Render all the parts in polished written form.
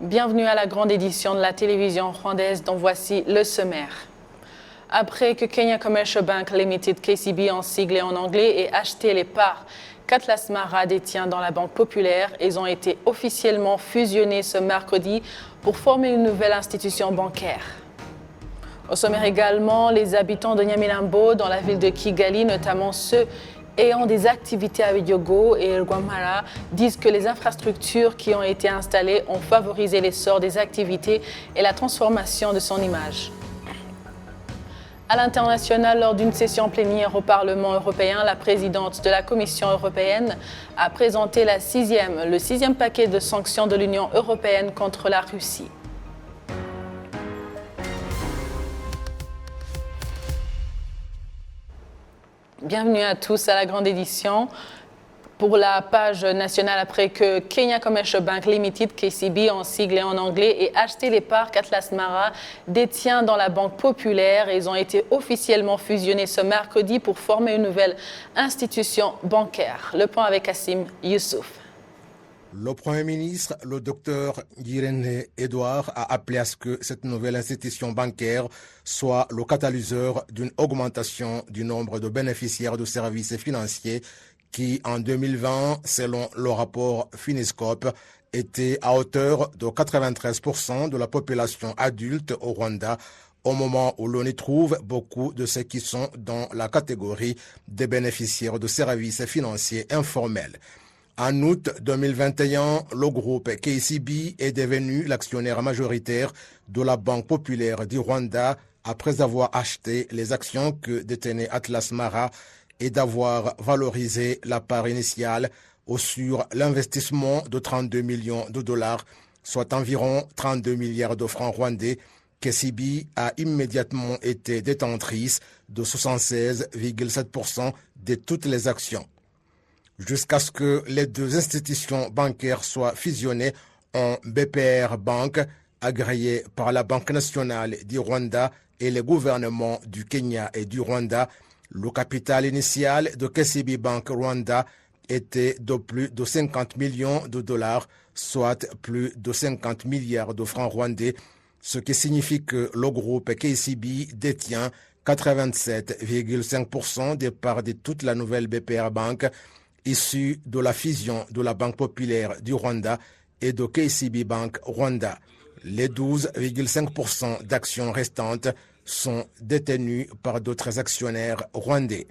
Bienvenue à la grande édition de la télévision rwandaise dont voici le sommaire. Après que Kenya Commercial Bank Limited, KCB en sigle et en anglais, ait acheté les parts qu'Atlas Mara détient dans la Banque Populaire, ils ont été officiellement fusionnés ce mercredi pour former une nouvelle institution bancaire. Au sommaire également, les habitants de Nyamirambo, dans la ville de Kigali, notamment ceux ayant des activités à Yogo et Rwampara, disent que les infrastructures qui ont été installées ont favorisé l'essor des activités et la transformation de son image. À l'international, lors d'une session plénière au Parlement européen, la présidente de la Commission européenne a présenté le sixième paquet de sanctions de l'Union européenne contre la Russie. Bienvenue à tous à la grande édition. Pour la page nationale, après que Kenya Commercial Bank Limited, KCB en sigle et en anglais, ait acheté les parts qu'Atlas Mara détient dans la Banque Populaire, ils ont été officiellement fusionnés ce mercredi pour former une nouvelle institution bancaire. Le point avec Kassim Youssouf. Le Premier ministre, le docteur Ngirente Edouard, a appelé à ce que cette nouvelle institution bancaire soit le catalyseur d'une augmentation du nombre de bénéficiaires de services financiers qui, en 2020, selon le rapport Finiscope, était à hauteur de 93% de la population adulte au Rwanda, au moment où l'on y trouve beaucoup de ceux qui sont dans la catégorie des bénéficiaires de services financiers informels. En août 2021, le groupe KCB est devenu l'actionnaire majoritaire de la Banque populaire du Rwanda après avoir acheté les actions que détenait Atlas Mara et d'avoir valorisé la part initiale sur l'investissement de 32 millions de dollars, soit environ 32 milliards de francs rwandais. KCB a immédiatement été détentrice de 76,7% de toutes les actions. Jusqu'à ce que les deux institutions bancaires soient fusionnées en BPR Bank, agréée par la Banque nationale du Rwanda et les gouvernements du Kenya et du Rwanda, le capital initial de KCB Bank Rwanda était de plus de 50 millions de dollars, soit plus de 50 milliards de francs rwandais, ce qui signifie que le groupe KCB détient 87,5% des parts de toute la nouvelle BPR Bank, issue de la fusion de la Banque populaire du Rwanda et de KCB Bank Rwanda. Les 12,5% d'actions restantes sont détenues par d'autres actionnaires rwandais.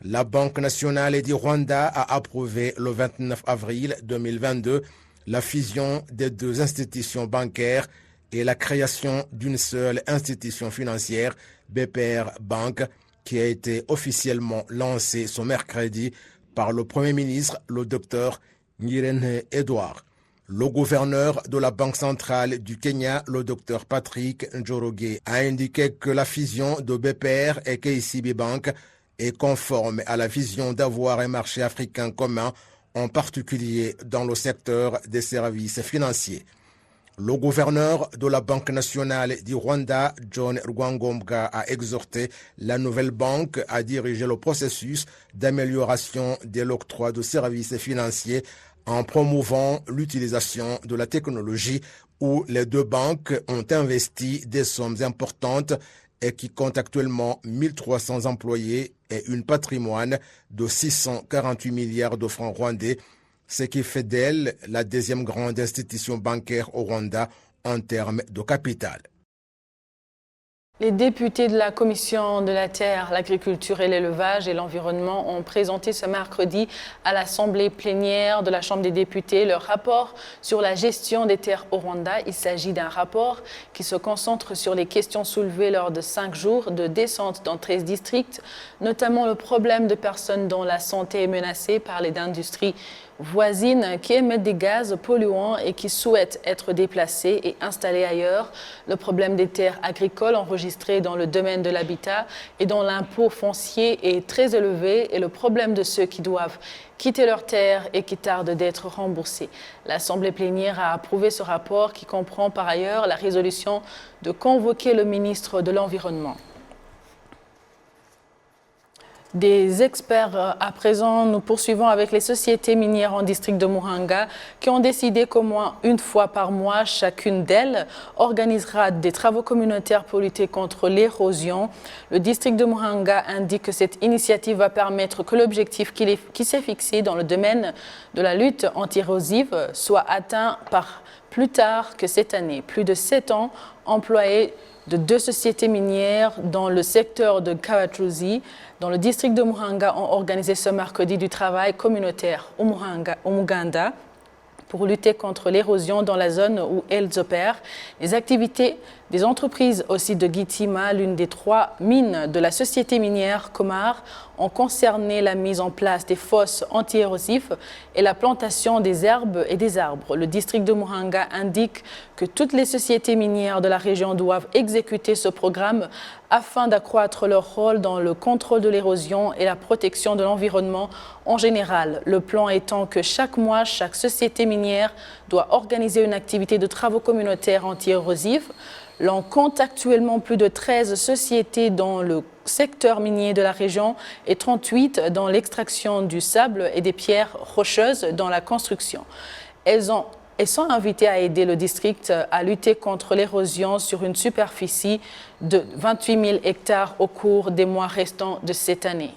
La Banque nationale du Rwanda a approuvé le 29 avril 2022 la fusion des deux institutions bancaires et la création d'une seule institution financière, BPR Bank, qui a été officiellement lancée ce mercredi par le Premier ministre, le docteur Ngirente Edouard. Le gouverneur de la Banque centrale du Kenya, le docteur Patrick Njoroge, a indiqué que la fusion de BPR et KCB Bank est conforme à la vision d'avoir un marché africain commun, en particulier dans le secteur des services financiers. Le gouverneur de la Banque nationale du Rwanda, John Rwangombwa, a exhorté la nouvelle banque à diriger le processus d'amélioration de l'octroi de services financiers en promouvant l'utilisation de la technologie où les deux banques ont investi des sommes importantes et qui compte actuellement 1300 employés et un patrimoine de 648 milliards de francs rwandais, ce qui fait d'elle la deuxième grande institution bancaire au Rwanda en termes de capital. Les députés de la Commission de la Terre, l'Agriculture et l'Élevage et l'Environnement ont présenté ce mercredi à l'Assemblée plénière de la Chambre des députés leur rapport sur la gestion des terres au Rwanda. Il s'agit d'un rapport qui se concentre sur les questions soulevées lors de 5 jours de descente dans 13 districts, notamment le problème de personnes dont la santé est menacée par les industries voisines qui émettent des gaz polluants et qui souhaitent être déplacées et installées ailleurs, le problème des terres agricoles enregistrées dans le domaine de l'habitat et dont l'impôt foncier est très élevé et le problème de ceux qui doivent quitter leurs terres et qui tardent d'être remboursés. L'Assemblée plénière a approuvé ce rapport qui comprend par ailleurs la résolution de convoquer le ministre de l'Environnement. Des experts à présent, nous poursuivons avec les sociétés minières en district de Muhanga qui ont décidé qu'au moins une fois par mois, chacune d'elles organisera des travaux communautaires pour lutter contre l'érosion. Le district de Muhanga indique que cette initiative va permettre que l'objectif qui s'est fixé dans le domaine de la lutte anti-érosive soit atteint par plus tard que cette année. Plus de 7 ans employés de 2 sociétés minières dans le secteur de Karatruzi, dans le district de Muhanga, ont organisé ce mercredi du travail communautaire au Muganda pour lutter contre l'érosion dans la zone où elles opèrent. Les activités des entreprises aussi de Gitima, l'une des 3 mines de la société minière Komar, ont concerné la mise en place des fosses anti-érosifs et la plantation des herbes et des arbres. Le district de Muhanga indique que toutes les sociétés minières de la région doivent exécuter ce programme afin d'accroître leur rôle dans le contrôle de l'érosion et la protection de l'environnement en général. Le plan étant que chaque mois, chaque société minière doit organiser une activité de travaux communautaires anti-érosifs. L'on compte actuellement plus de 13 sociétés dans le secteur minier de la région et 38 dans l'extraction du sable et des pierres rocheuses dans la construction. Elles sont invitées à aider le district à lutter contre l'érosion sur une superficie de 28 000 hectares au cours des mois restants de cette année.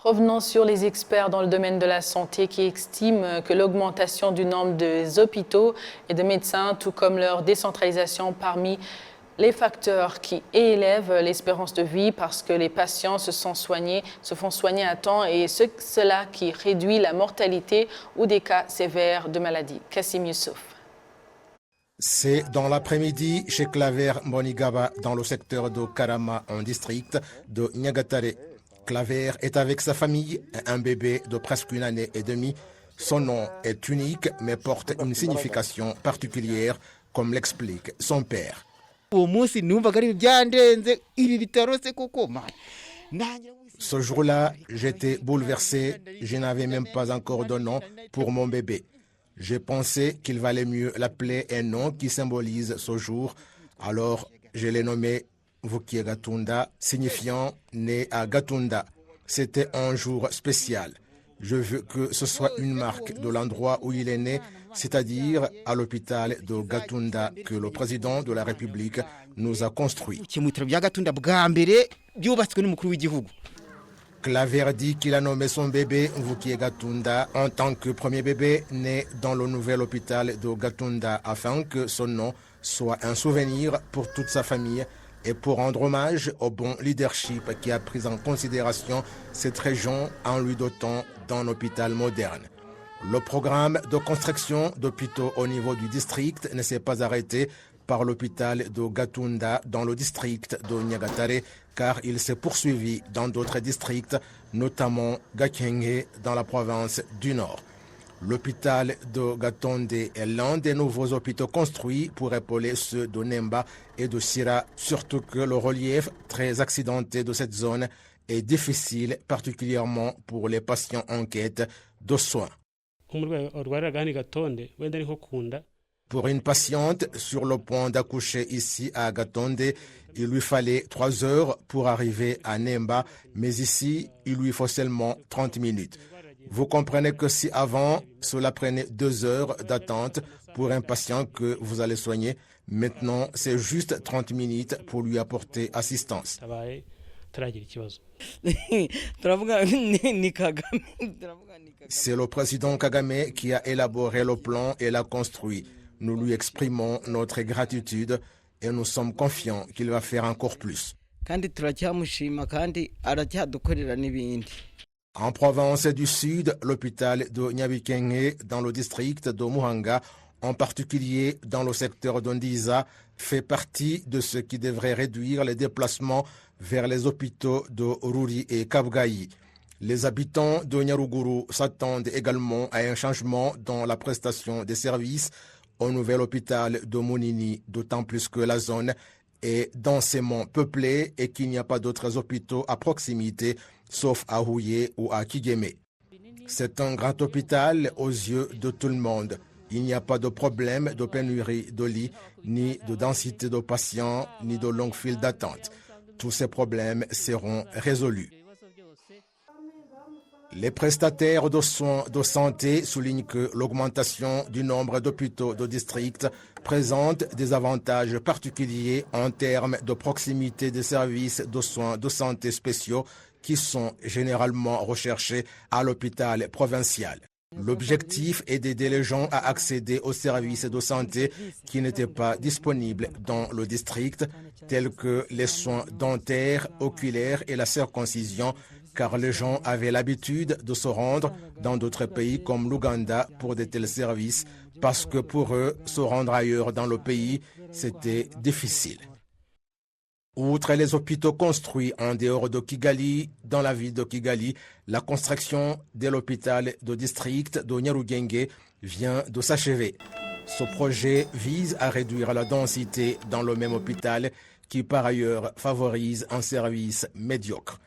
Revenons sur les experts dans le domaine de la santé qui estiment que l'augmentation du nombre des hôpitaux et de médecins, tout comme leur décentralisation parmi les facteurs qui élèvent l'espérance de vie parce que les patients se font soigner à temps et cela qui réduit la mortalité ou des cas sévères de maladie. Kassim Youssouf. C'est dans l'après-midi chez Claver Mbonigaba dans le secteur de Karama en district de Nyagatare. Claver est avec sa famille et un bébé de presque 1 année et demie. Son nom est unique mais porte une signification particulière, comme l'explique son père. Ce jour-là, j'étais bouleversé. Je n'avais même pas encore de nom pour mon bébé. J'ai pensé qu'il valait mieux l'appeler un nom qui symbolise ce jour. Alors, je l'ai nommé Vukie Gatunda, signifiant né à Gatunda. C'était un jour spécial. Je veux que ce soit une marque de l'endroit où il est né, c'est-à-dire à l'hôpital de Gatunda que le président de la République nous a construit. Claver dit qu'il a nommé son bébé Vukie Gatunda en tant que premier bébé né dans le nouvel hôpital de Gatunda afin que son nom soit un souvenir pour toute sa famille et pour rendre hommage au bon leadership qui a pris en considération cette région en lui dotant d'un hôpital moderne. Le programme de construction d'hôpitaux au niveau du district ne s'est pas arrêté par l'hôpital de Gatunda dans le district de Nyagatare car il s'est poursuivi dans d'autres districts, notamment Gakenge dans la province du Nord. L'hôpital de Gatonde est l'un des nouveaux hôpitaux construits pour épauler ceux de Nemba et de Sira, surtout que le relief très accidenté de cette zone est difficile, particulièrement pour les patients en quête de soins. Pour une patiente sur le point d'accoucher ici à Gatonde, il lui fallait 3 heures pour arriver à Nemba, mais ici, il lui faut seulement 30 minutes. Vous comprenez que si avant, cela prenait 2 heures d'attente pour un patient que vous allez soigner, maintenant, c'est juste 30 minutes pour lui apporter assistance. C'est le président Kagame qui a élaboré le plan et l'a construit. Nous lui exprimons notre gratitude et nous sommes confiants qu'il va faire encore plus. En province du Sud, l'hôpital de Nyabikenge dans le district de Muhanga, en particulier dans le secteur d'Ondiza, fait partie de ce qui devrait réduire les déplacements vers les hôpitaux de Ruri et Kabgayi. Les habitants de Nyaruguru s'attendent également à un changement dans la prestation des services au nouvel hôpital de Monini, d'autant plus que la zone est densément peuplée et qu'il n'y a pas d'autres hôpitaux à proximité, sauf à Houye ou à Kigeme. C'est un grand hôpital aux yeux de tout le monde. Il n'y a pas de problème de pénurie de lits, ni de densité de patients, ni de longues files d'attente. Tous ces problèmes seront résolus. Les prestataires de soins de santé soulignent que l'augmentation du nombre d'hôpitaux de district présente des avantages particuliers en termes de proximité des services de soins de santé spéciaux qui sont généralement recherchés à l'hôpital provincial. L'objectif est d'aider les gens à accéder aux services de santé qui n'étaient pas disponibles dans le district, tels que les soins dentaires, oculaires et la circoncision, car les gens avaient l'habitude de se rendre dans d'autres pays comme l'Ouganda pour de tels services, parce que pour eux, se rendre ailleurs dans le pays, c'était difficile. Outre les hôpitaux construits en dehors de Kigali, dans la ville de Kigali, la construction de l'hôpital de district de Nyarugenge vient de s'achever. Ce projet vise à réduire la densité dans le même hôpital qui par ailleurs favorise un service médiocre.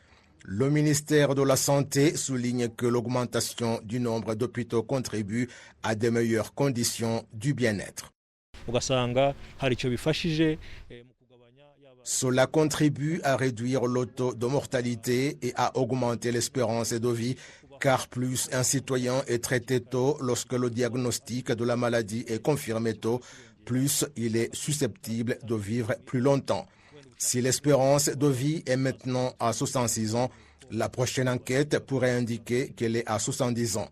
Le ministère de la Santé souligne que l'augmentation du nombre d'hôpitaux contribue à de meilleures conditions du bien-être. Cela contribue à réduire le taux de mortalité et à augmenter l'espérance de vie, car plus un citoyen est traité tôt lorsque le diagnostic de la maladie est confirmé tôt, plus il est susceptible de vivre plus longtemps. Si l'espérance de vie est maintenant à 66 ans, la prochaine enquête pourrait indiquer qu'elle est à 70 ans.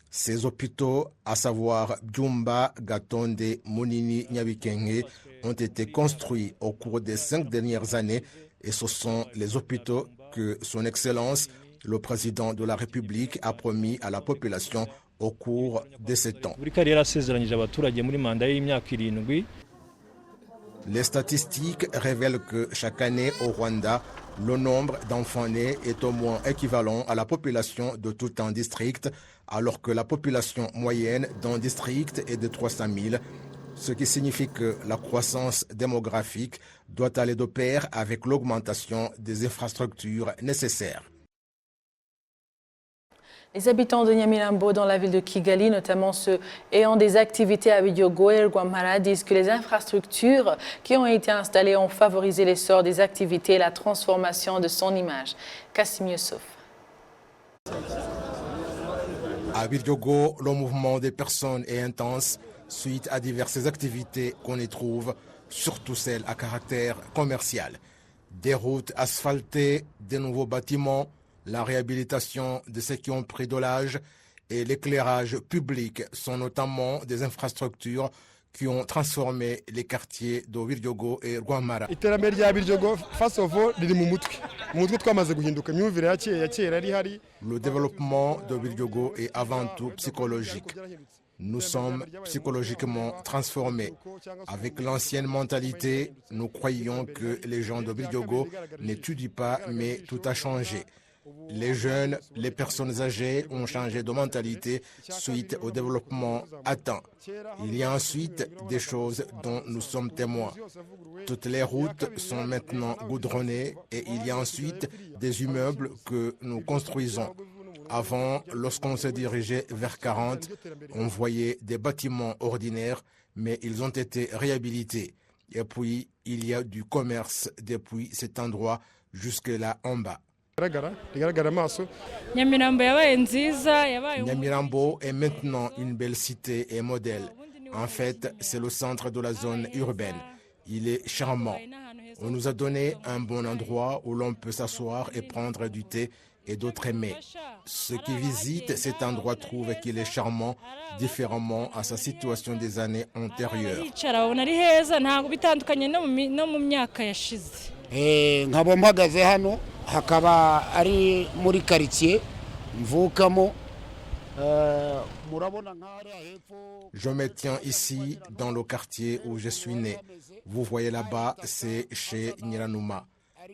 Ces hôpitaux, à savoir Byumba, Gatonde, Munini, Nyabikenge, ont été construits au cours des 5 dernières années et ce sont les hôpitaux que Son Excellence, le président de la République, a promis à la population au cours de 7 ans. Les statistiques révèlent que chaque année au Rwanda, le nombre d'enfants nés est au moins équivalent à la population de tout un district, alors que la population moyenne d'un district est de 300 000, ce qui signifie que la croissance démographique doit aller de pair avec l'augmentation des infrastructures nécessaires. Les habitants de Nyamirambo dans la ville de Kigali, notamment ceux ayant des activités à Biryogo et Rwampara, disent que les infrastructures qui ont été installées ont favorisé l'essor des activités et la transformation de son image. Kassim Youssouf. À Biryogo, le mouvement des personnes est intense suite à diverses activités qu'on y trouve, surtout celles à caractère commercial. Des routes asphaltées, des nouveaux bâtiments, la réhabilitation de ceux qui ont pris de l'âge et l'éclairage public sont notamment des infrastructures qui ont transformé les quartiers de Biryogo et Rwampara. Le développement de Biryogo est avant tout psychologique. Nous sommes psychologiquement transformés. Avec l'ancienne mentalité, nous croyions que les gens de Biryogo n'étudient pas, mais tout a changé. Les jeunes, les personnes âgées ont changé de mentalité suite au développement atteint. Il y a ensuite des choses dont nous sommes témoins. Toutes les routes sont maintenant goudronnées et il y a ensuite des immeubles que nous construisons. Avant, lorsqu'on se dirigeait vers 40, on voyait des bâtiments ordinaires, mais ils ont été réhabilités. Et puis, il y a du commerce depuis cet endroit jusque-là en bas. Nyamirambo est maintenant une belle cité et modèle. En fait, c'est le centre de la zone urbaine. Il est charmant. On nous a donné un bon endroit où l'on peut s'asseoir et prendre du thé et d'autres mets. Ceux qui visitent cet endroit trouvent qu'il est charmant, différemment à sa situation des années antérieures. nkaba mpagaze hano hakaba ari muri quartier mvukamo murabona nk'ari hepfo. Je me tiens ici dans le quartier où je suis né. Vous voyez là-bas, c'est chez Nyiranuma.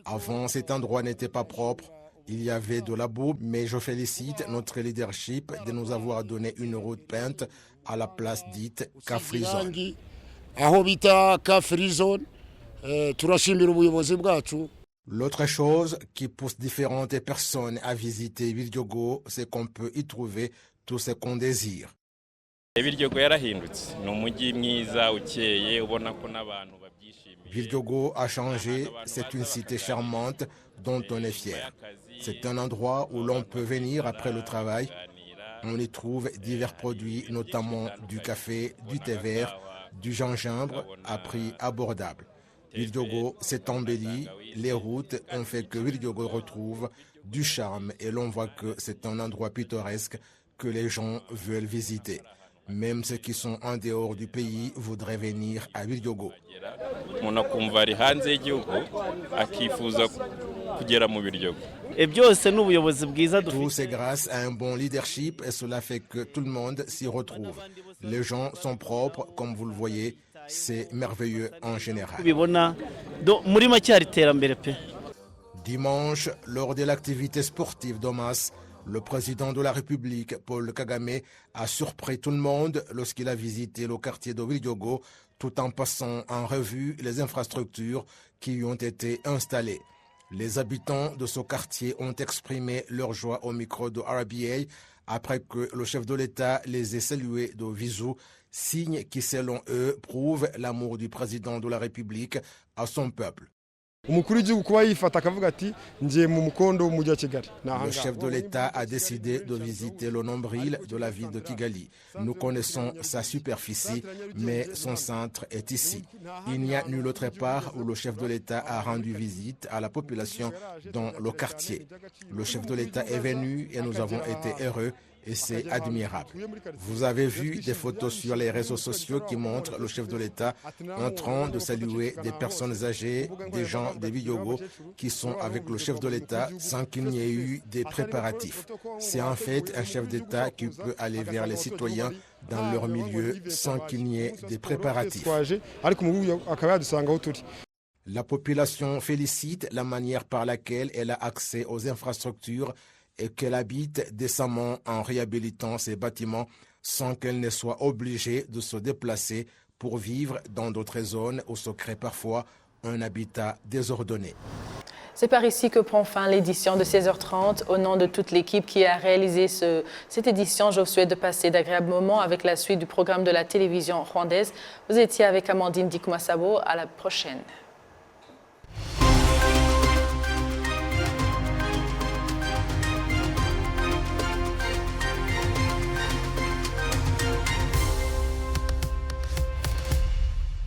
Avant, cet endroit n'était pas propre. Il y avait de la boue, mais je félicite notre leadership de nous avoir donné une route peinte à la place dite Car-Free Zone. Aho bita Car-Free Zone. L'autre chose qui pousse différentes personnes à visiter Biryogo, c'est qu'on peut y trouver tout ce qu'on désire. Biryogo a changé, c'est une cité charmante dont on est fier. C'est un endroit où l'on peut venir après le travail. On y trouve divers produits, notamment du café, du thé vert, du gingembre à prix abordable. Biryogo s'est embelli, les routes ont fait que Biryogo retrouve du charme et l'on voit que c'est un endroit pittoresque que les gens veulent visiter. Même ceux qui sont en dehors du pays voudraient venir à Biryogo. Tout c'est grâce à un bon leadership et cela fait que tout le monde s'y retrouve. Les gens sont propres, comme vous le voyez, c'est merveilleux en général. Dimanche, lors de l'activité sportive d'Omas, le président de la République, Paul Kagame, a surpris tout le monde lorsqu'il a visité le quartier de Biryogo, tout en passant en revue les infrastructures qui y ont été installées. Les habitants de ce quartier ont exprimé leur joie au micro de RBA après que le chef de l'État les ait salués de visu, signe qui, selon eux, prouve l'amour du président de la République à son peuple. Le chef de l'État a décidé de visiter le nombril de la ville de Kigali. Nous connaissons sa superficie, mais son centre est ici. Il n'y a nulle autre part où le chef de l'État a rendu visite à la population dans le quartier. Le chef de l'État est venu et nous avons été heureux. Et c'est admirable. Vous avez vu des photos sur les réseaux sociaux qui montrent le chef de l'État en train de saluer des personnes âgées, des gens de Biryogo qui sont avec le chef de l'État sans qu'il n'y ait eu des préparatifs. C'est en fait un chef d'État qui peut aller vers les citoyens dans leur milieu sans qu'il n'y ait des préparatifs. La population félicite la manière par laquelle elle a accès aux infrastructures et qu'elle habite décemment en réhabilitant ses bâtiments sans qu'elle ne soit obligée de se déplacer pour vivre dans d'autres zones où se crée parfois un habitat désordonné. C'est par ici que prend fin l'édition de 16h30. Au nom de toute l'équipe qui a réalisé cette édition, je vous souhaite de passer d'agréables moments avec la suite du programme de la télévision rwandaise. Vous étiez avec Amandine Dikumasabo. À la prochaine.